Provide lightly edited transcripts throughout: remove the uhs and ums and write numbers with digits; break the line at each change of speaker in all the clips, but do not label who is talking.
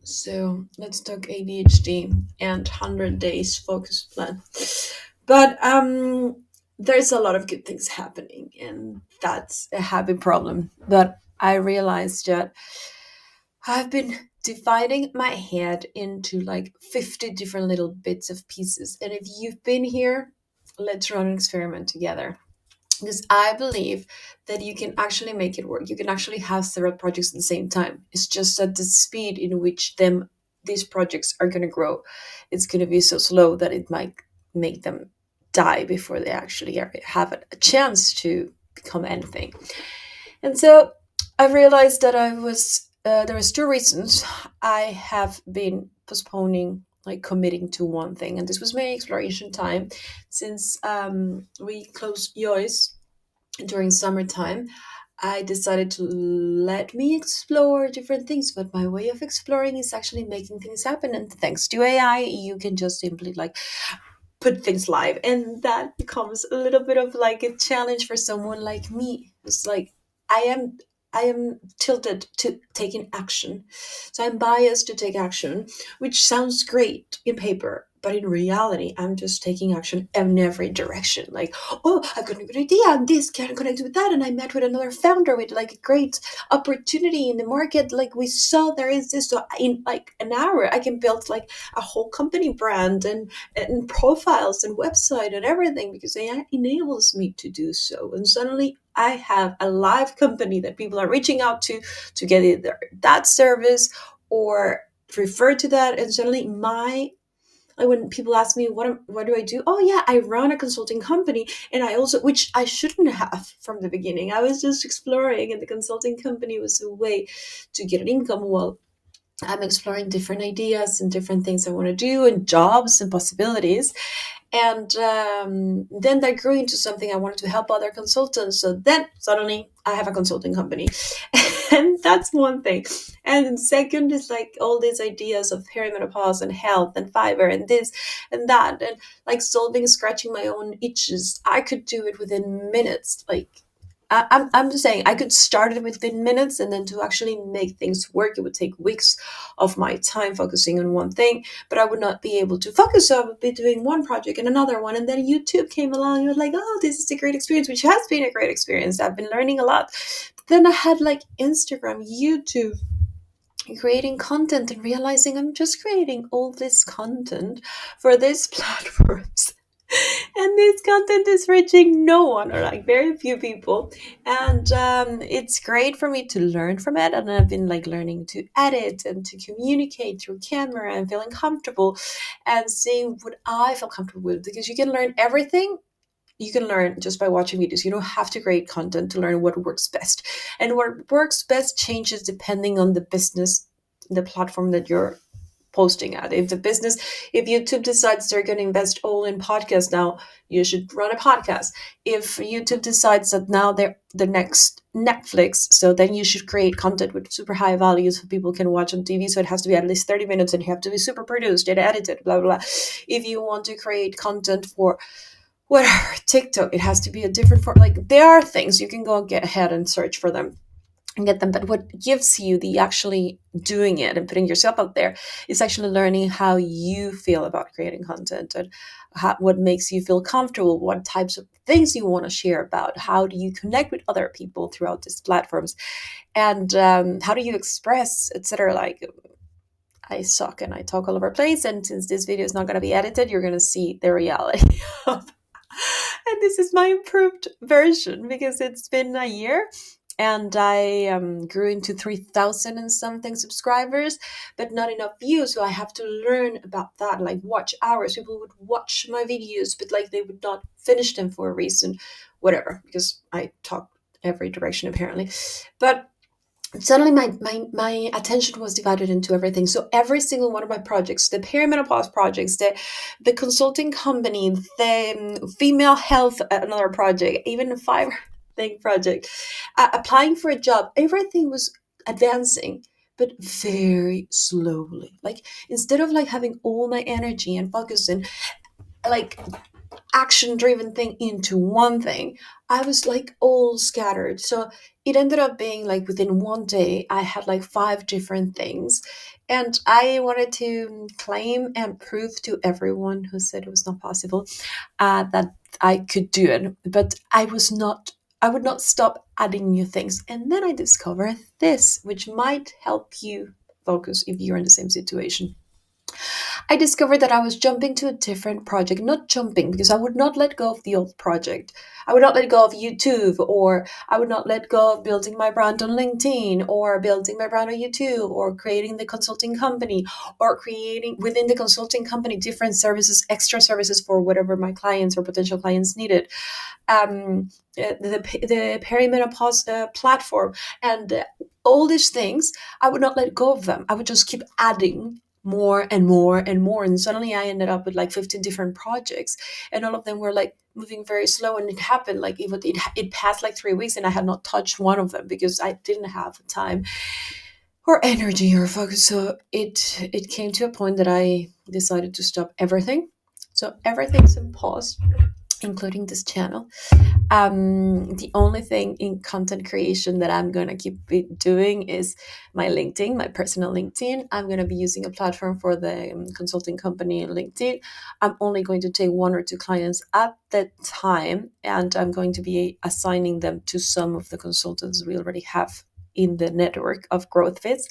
So let's talk ADHD and 100 days focus plan. But there's a lot of good things happening, and that's a happy problem. But I realized that I've been dividing my head into like 50 different little bits of pieces. And if you've been here, let's run an experiment together, because I believe that you can actually make it work. You can actually have several projects at the same time. It's just that the speed in which these projects are going to grow, it's going to be so slow that it might make them die before they actually have a chance to become anything. And so I realized that there was two reasons I have been postponing like committing to one thing, and this was my exploration time since we closed Joyce during summertime. I decided to let me explore different things, but my way of exploring is actually making things happen. And thanks to AI, you can just simply like put things live, and that becomes a little bit of like a challenge for someone like me. It's like I am I am tilted to taking action. So I'm biased to take action, which sounds great in paper, but in reality, I'm just taking action in every direction. Like, oh, I got a good idea, and this can connect with that. And I met with another founder with like a great opportunity in the market. Like we saw there is this. So in like an hour, I can build like a whole company brand and profiles and website and everything because AI enables me to do so. And suddenly I have a live company that people are reaching out to get either that service or refer to that. And suddenly my like when people ask me what do I do? Oh yeah, I run a consulting company, and I also, which I shouldn't have from the beginning. I was just exploring, and the consulting company was a way to get an income while I'm exploring different ideas and different things I want to do and jobs and possibilities. And then that grew into something I wanted to help other consultants. So then suddenly I have a consulting company. And that's one thing. And second is like all these ideas of perimenopause and health and fiber and this and that. And like solving, scratching my own itches. I could do it within minutes. Like I'm just saying I could start it within minutes, and then to actually make things work, it would take weeks of my time focusing on one thing, but I would not be able to focus. So I would be doing one project and another one. And then YouTube came along and was like, oh, this is a great experience, which has been a great experience. I've been learning a lot. But then I had like Instagram, YouTube, creating content and realizing I'm just creating all this content for these platforms. And this content is reaching no one or like very few people, and it's great for me to learn from it. And I've been like learning to edit and to communicate through camera and feeling comfortable and seeing what I feel comfortable with, because you can learn everything. You can learn just by watching videos. You don't have to create content to learn what works best, and what works best changes depending on the business, the platform that you're posting at. If YouTube decides they're going to invest all in podcasts now, you should run a podcast. If YouTube decides that now they're the next Netflix, so then you should create content with super high values so people can watch on TV. So it has to be at least 30 minutes and you have to be super produced and edited, blah, blah, blah. If you want to create content for whatever, TikTok, it has to be a different form. Like there are things you can go get ahead and search for them and get them. But what gives you the actually doing it and putting yourself out there is actually learning how you feel about creating content, and what makes you feel comfortable, what types of things you want to share about, how do you connect with other people throughout these platforms, and how do you express, etc. Like I suck and I talk all over the place, and since this video is not going to be edited, you're going to see the reality of. And this is my improved version because it's been a year and I grew into 3,000 and something subscribers, but not enough views. So I have to learn about that, like watch hours. People would watch my videos, but like they would not finish them for a reason, whatever, because I talk every direction apparently. But suddenly my attention was divided into everything. So every single one of my projects, the perimenopause projects, the consulting company, the female health, another project, even the fiber thing project, applying for a job, everything was advancing, but very slowly. Like instead of like having all my energy and focus and like action driven thing into one thing, I was like all scattered. So it ended up being like within one day, I had like five different things. And I wanted to claim and prove to everyone who said it was not possible that I could do it. But I would not stop adding new things. And then I discovered this, which might help you focus if you're in the same situation. I discovered that I was jumping to a different project, not jumping because I would not let go of the old project. I would not let go of YouTube, or I would not let go of building my brand on LinkedIn, or building my brand on YouTube, or creating the consulting company, or creating within the consulting company different services, extra services for whatever my clients or potential clients needed. The perimenopause platform, and all these things, I would not let go of them. I would just keep adding more and more and more. And suddenly I ended up with like 15 different projects, and all of them were like moving very slow. And it happened like it passed like 3 weeks and I had not touched one of them because I didn't have time or energy or focus. So it came to a point that I decided to stop everything. So everything's in pause, including this channel. The only thing in content creation that I'm going to keep doing is my LinkedIn, my personal LinkedIn. I'm going to be using a platform for the consulting company LinkedIn. I'm only going to take one or two clients at that time, and I'm going to be assigning them to some of the consultants we already have in the network of growth fits.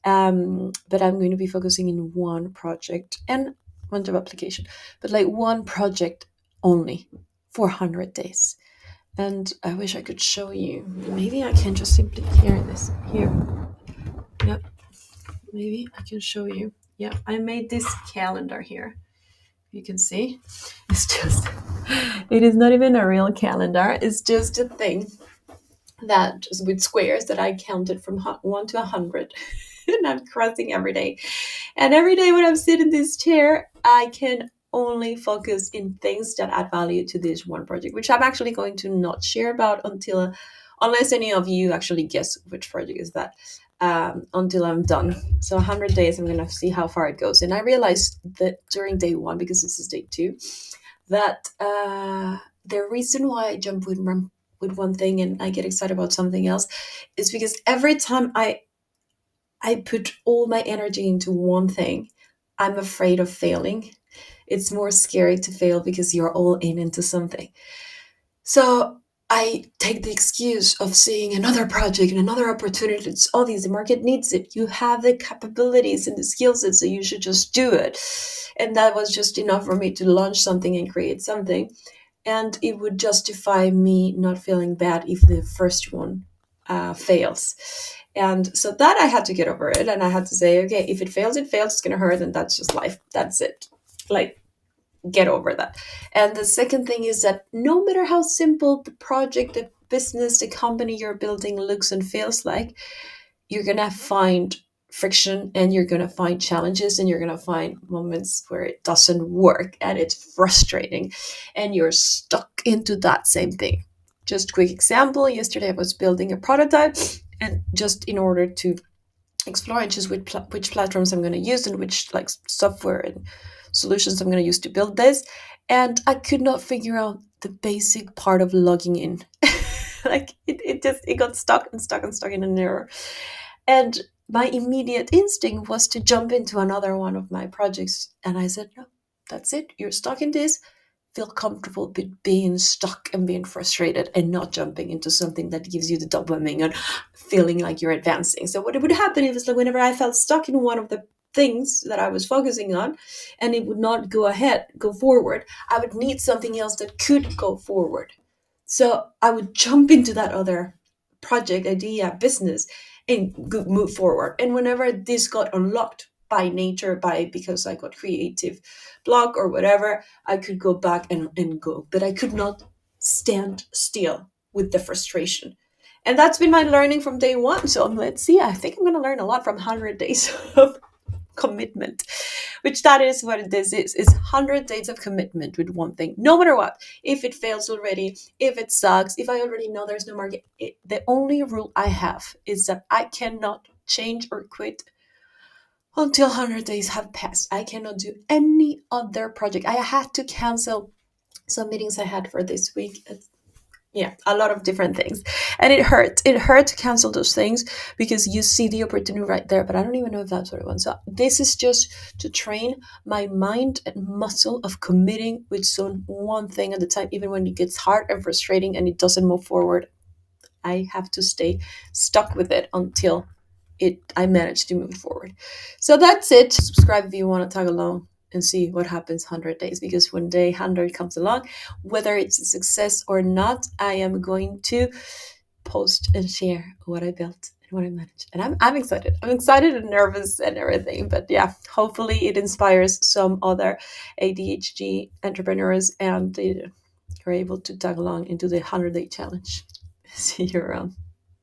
But I'm going to be focusing in one project and one job application, but like one project only for 100 days. And I wish I could show you. Maybe I can just simply hear this here. Yep. Maybe I can show you. Yeah, I made this calendar here. You can see. It's just, it is not even a real calendar. It's just a thing that just with squares that I counted from 1 to 100. And I'm crossing every day. And every day when I'm sitting in this chair, I can only focus in things that add value to this one project, which I'm actually going to not share about unless any of you actually guess which project is that, until I'm done. So 100 days, I'm going to see how far it goes. And I realized that during day one, because this is day two, that the reason why I jump with one thing and I get excited about something else is because every time I put all my energy into one thing, I'm afraid of failing. It's more scary to fail because you're all in into something. So I take the excuse of seeing another project and another opportunity. It's all these, the market needs it. You have the capabilities and the skill sets, so you should just do it. And that was just enough for me to launch something and create something. And it would justify me not feeling bad if the first one fails. And so that I had to get over it. And I had to say, okay, if it fails, it fails. It's going to hurt. And that's just life. That's it. Like, get over that. And the second thing is that no matter how simple the project, the business, the company you're building looks and feels like, you're going to find friction and you're going to find challenges and you're going to find moments where it doesn't work and it's frustrating and you're stuck into that same thing. Just quick example, yesterday I was building a prototype, and just in order to explore and choose which platforms I'm going to use and which like software and solutions I'm going to use to build this, and I could not figure out the basic part of logging in. Like it got stuck in an error. And my immediate instinct was to jump into another one of my projects. And I said, no, that's it. You're stuck in this. Feel comfortable with being stuck and being frustrated and not jumping into something that gives you the dopamine and feeling like you're advancing. So what would happen is like whenever I felt stuck in one of the things that I was focusing on and it would not go forward, I would need something else that could go forward. So I would jump into that other project, idea, business, and move forward. And whenever this got unlocked by nature, because I got creative block or whatever, I could go back and go. But I could not stand still with the frustration. And that's been my learning from day one. So let's see, I think I'm going to learn a lot from 100 days of commitment, which that is what this is 100 days of commitment with one thing, no matter what. If it fails already, if it sucks, if I already know there's no market, the only rule I have is that I cannot change or quit until 100 days have passed. I cannot do any other project. I had to cancel some meetings I had for this week. Yeah, a lot of different things, and it hurt to cancel those things because you see the opportunity right there, but I don't even know if that's what I want. So this is just to train my mind and muscle of committing with some one thing at a time, even when it gets hard and frustrating and it doesn't move forward. I have to stay stuck with it until I manage to move forward. So that's it. Subscribe if you want to tag along and see what happens 100 days, because when day 100 comes along, whether it's a success or not, I am going to post and share what I built and what I managed. And I'm excited. I'm excited and nervous and everything. But yeah, hopefully it inspires some other ADHD entrepreneurs and you're able to tag along into the 100-day challenge. See you around.